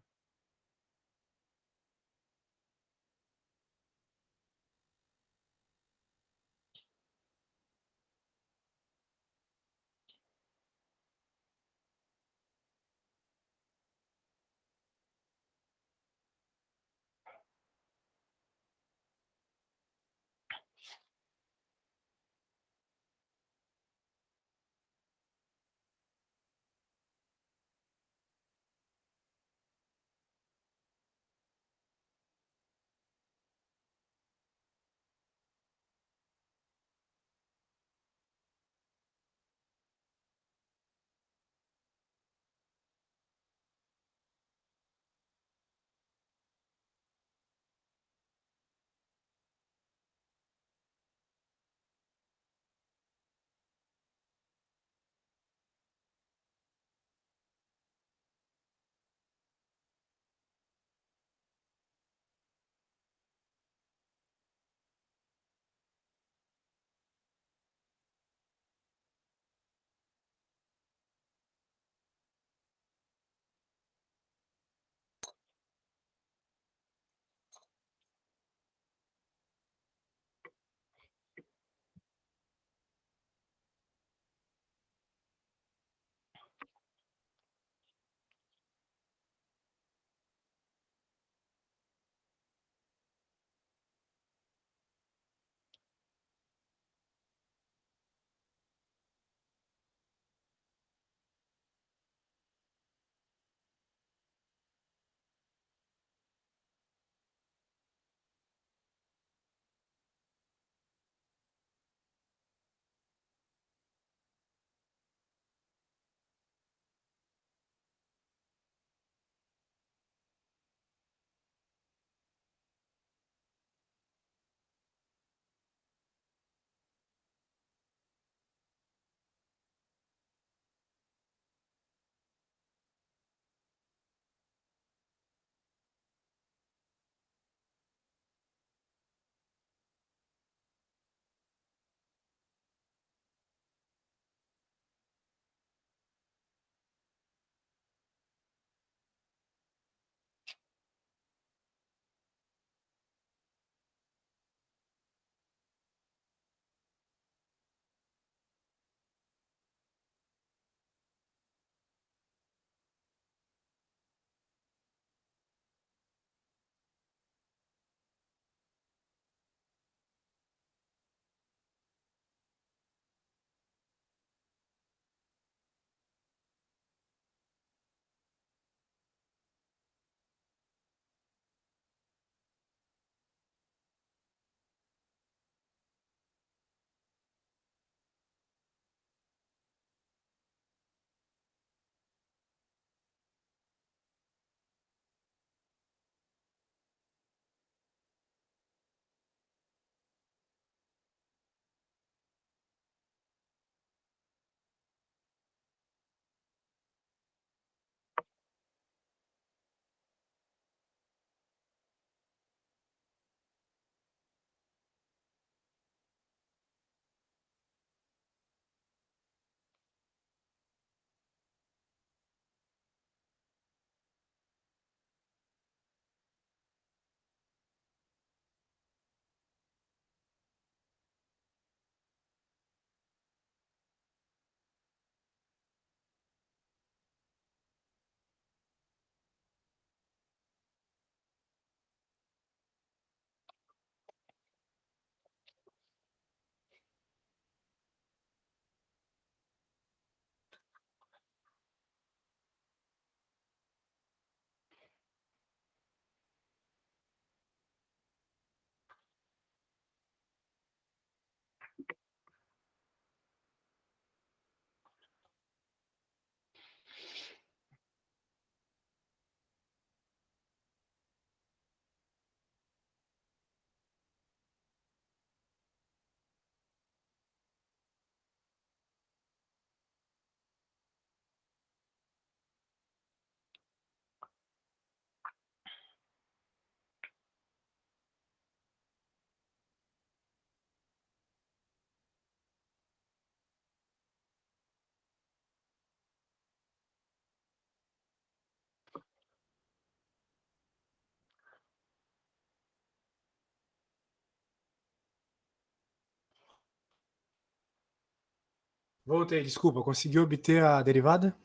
Voltei, desculpa. Conseguiu obter a derivada?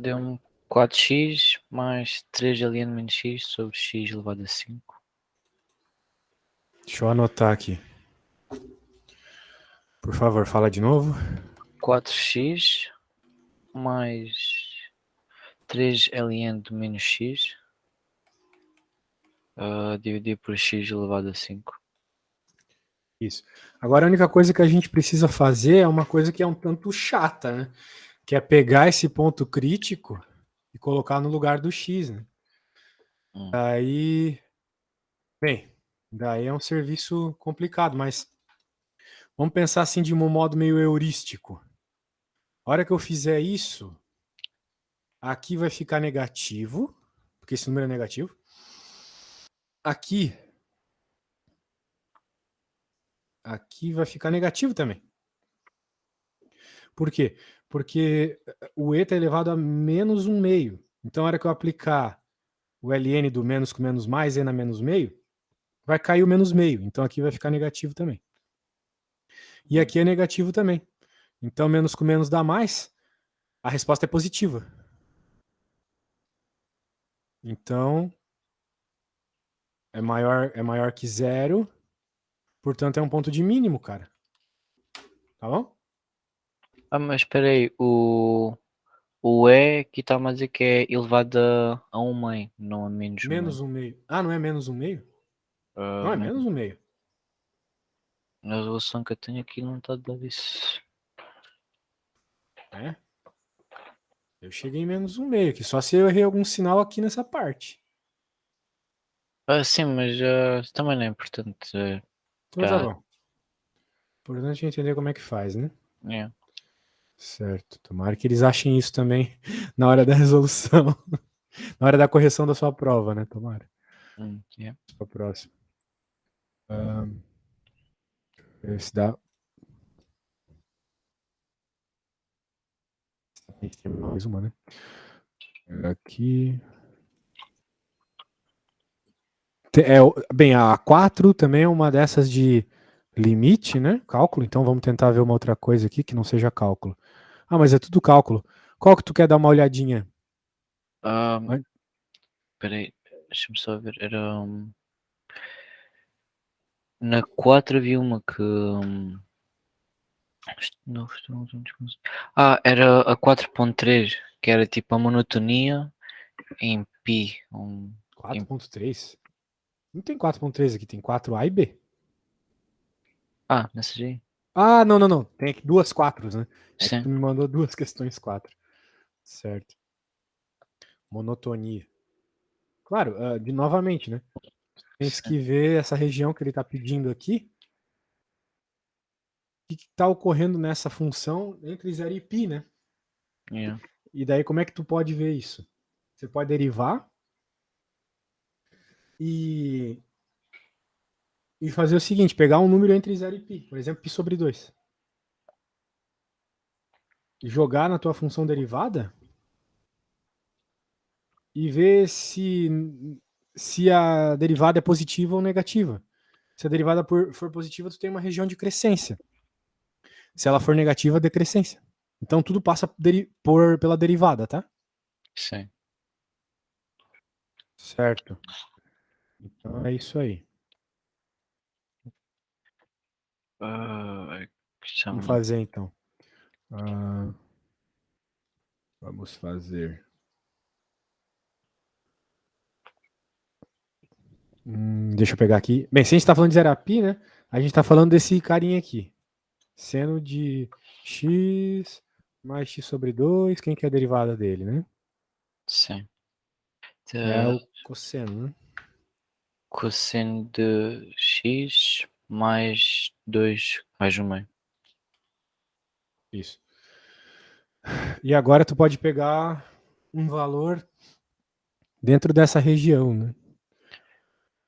Deu-me 4x mais 3 alien menos x sobre x elevado a 5. Deixa eu anotar aqui. Por favor, fala de novo. 4x mais 3 ln de menos x dividido por x elevado a 5. Isso. Agora a única coisa que a gente precisa fazer é uma coisa que é um tanto chata, né? Que é pegar esse ponto crítico e colocar no lugar do x, né? Daí, bem, daí é um serviço complicado, mas vamos pensar assim de um modo meio heurístico. A hora que eu fizer isso, aqui vai ficar negativo, porque esse número é negativo. Aqui vai ficar negativo também. Por quê? Porque o e está elevado a menos 1/2. Então, a hora que eu aplicar o ln do menos com menos mais, e na menos meio, vai cair o menos meio. Então, aqui vai ficar negativo também. E aqui é negativo também. Então, menos com menos dá mais. A resposta é positiva. Então, é maior que zero. Portanto, é um ponto de mínimo, cara. Tá bom? Mas espera aí, o E aqui está a dizer que é elevado a 1/2, não a menos 1/2. Menos 1/2. Ah, não é menos 1/2? Não, é Mas menos 1/2. na resolução que eu tenho aqui não está a dar isso. É? Eu cheguei em menos 1/2 aqui. Só se eu errei algum sinal aqui nessa parte. Sim, mas também não é importante. Então tá bom. Importante é entender como é que faz, né? Yeah. Certo. Tomara que eles achem isso também na hora da resolução. Na hora da correção da sua prova, né? Tomara. Yeah. Para o próximo. Ver se dá. Tem mais uma, né? Aqui. Bem, a 4 também é uma dessas de limite, né? Cálculo. Então vamos tentar ver uma outra coisa aqui que não seja cálculo. Ah, mas é tudo cálculo. Qual que tu quer dar uma olhadinha? Espera aí, deixa-me só ver. Era. Na 4 havia uma que. Era a 4.3, que era tipo a monotonia em pi. 4.3? Não tem 4.3 aqui, tem 4A e B. Nessa aí? Ah, não. Tem aqui duas 4, né? É que tu Sim. me mandou duas questões 4. Certo. Monotonia. Claro, novamente, né? Tens que ver essa região que ele está pedindo aqui. O que está ocorrendo nessa função entre 0 e π, né? Yeah. E daí como é que tu pode ver isso? Você pode derivar e fazer o seguinte, pegar um número entre 0 e π, por exemplo, π sobre 2. E jogar na tua função derivada e ver se a derivada é positiva ou negativa. Se a derivada for positiva, tu tem uma região de crescência. Se ela for negativa, decrescência. Então tudo passa pela derivada, tá? Sim. Certo. Então é isso aí. Vamos fazer então. Vamos fazer. Deixa eu pegar aqui. Bem, se a gente está falando de 0 a π, né? A gente está falando desse carinha aqui. Seno de x mais x sobre 2. Quem que é a derivada dele, né? Sim. É o cosseno, né? Cosseno de x mais 2 mais 1/2. Isso. E agora tu pode pegar um valor dentro dessa região, né?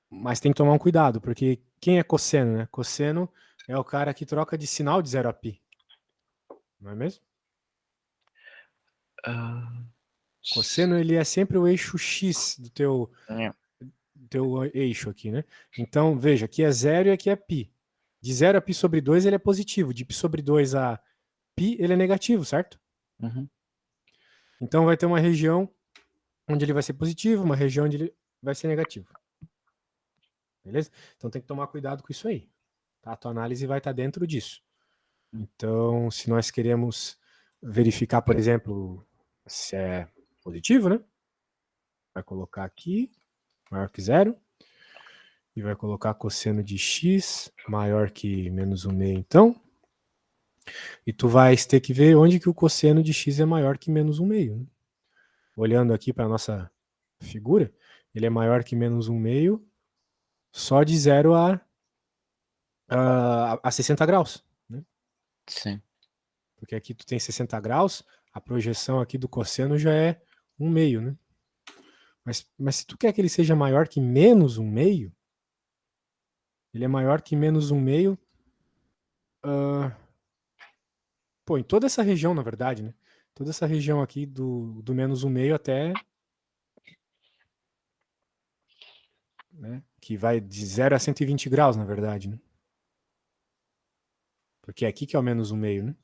Mas tem que tomar um cuidado, porque quem é cosseno, né? Cosseno é o cara que troca de sinal de 0 a π. Não é mesmo? Cosseno, ele é sempre o eixo x do teu eixo aqui, né? Então, veja, aqui é 0 e aqui é π. De 0 a π sobre 2 ele é positivo. De π sobre 2 a π, ele é negativo, certo? Uhum. Então vai ter uma região onde ele vai ser positivo, uma região onde ele vai ser negativo. Beleza? Então tem que tomar cuidado com isso aí. Tá? A tua análise vai estar dentro disso. Então, se nós queremos verificar, por exemplo, se é positivo, né? Vai colocar aqui, maior que zero. E vai colocar cosseno de x maior que menos 1/2, então. E tu vai ter que ver onde que o cosseno de x é maior que menos 1/2. Né? Olhando aqui para a nossa figura, ele é maior que menos 1/2 só de 0 a 60 graus. Né? Sim. Porque aqui tu tem 60 graus, a projeção aqui do cosseno já é 1/2. Né? Mas se tu quer que ele seja maior que menos 1/2, ele é maior que menos 1/2 pô, em toda essa região, na verdade, né? Toda essa região aqui do menos 1/2 até, né? Que vai de 0 a 120 graus, na verdade, né? Porque é aqui que é o menos 1/2, né?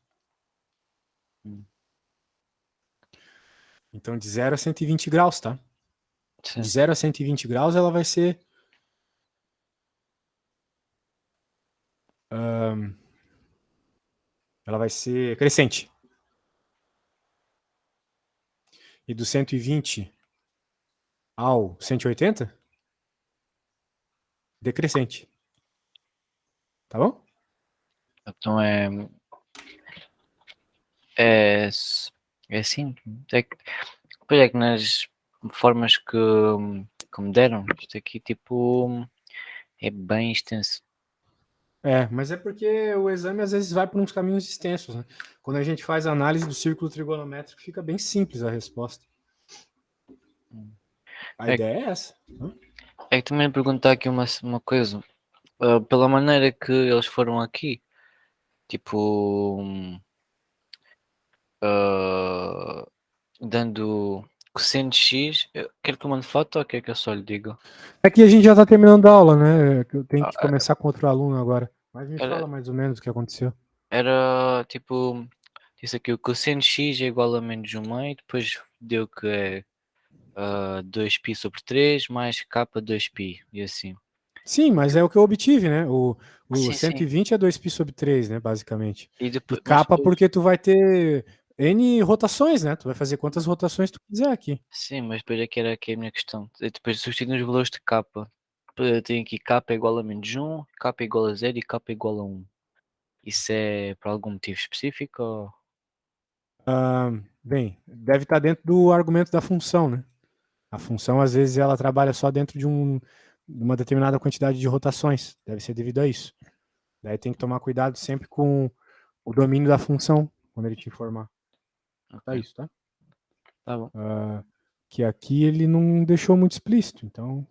Então, de 0 a 120 graus, tá? Sim. De 0 a 120 graus, ela vai ser... ela vai ser crescente. E do 120 ao 180, decrescente. Tá bom? Então é, é assim. Depois é que nas formas que me deram, isto aqui tipo é bem extenso. É, mas é porque o exame às vezes vai por uns caminhos extensos, né? Quando a gente faz a análise do círculo trigonométrico, fica bem simples a resposta. A ideia é essa. É que também perguntar aqui uma coisa. Pela maneira que eles foram aqui, tipo, ah, dando cosseno de x, quer que eu mande foto ou quer que eu só lhe diga? É que a gente já tá terminando a aula, né? Eu tenho que Ah, começar com outro aluno agora. Mas me Era, fala mais ou menos o que aconteceu. era tipo, disse aqui o cosseno de x é igual a menos 1/2, depois deu que é 2π/3 mais k 2π, e assim. Sim, mas é o que eu obtive, né? O Sim, sim. 120 é 2π/3, né? Basicamente. E E depois, mas capa depois, porque tu vai ter N rotações, né? Tu vai fazer quantas rotações tu quiser aqui. sim, mas depois é que era aqui a minha questão. Eu depois substituindo os valores de k. Eu tenho aqui k é igual a menos 1, k é igual a 0 e k é igual a 1. Isso é por algum motivo específico? Ou... Bem, deve estar dentro do argumento da função, né? A função, às vezes, ela trabalha só dentro de uma determinada quantidade de rotações. Deve ser devido a isso. Daí tem que tomar cuidado sempre com o domínio da função, quando ele te informar. Tá Ok, isso, tá? tá bom. Que aqui ele não deixou muito explícito, então...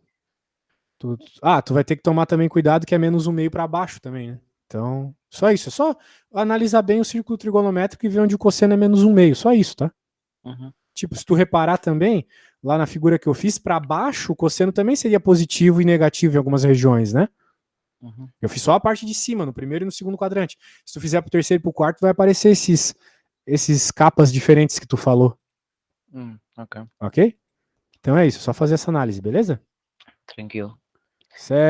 tu vai ter que tomar também cuidado que é menos 1/2 para baixo também, né? Então, só isso. É só analisar bem o círculo trigonométrico e ver onde o cosseno é menos 1/2. Só isso, tá? Uhum, Tipo, se tu reparar também, lá na figura que eu fiz, para baixo, o cosseno também seria positivo e negativo em algumas regiões, né? uhum. Eu fiz só a parte de cima, no primeiro e no segundo quadrante. Se tu fizer pro terceiro e pro quarto, vai aparecer esses capas diferentes que tu falou, Ok, ok? Então é isso, só fazer essa análise, beleza? tranquilo. Certo.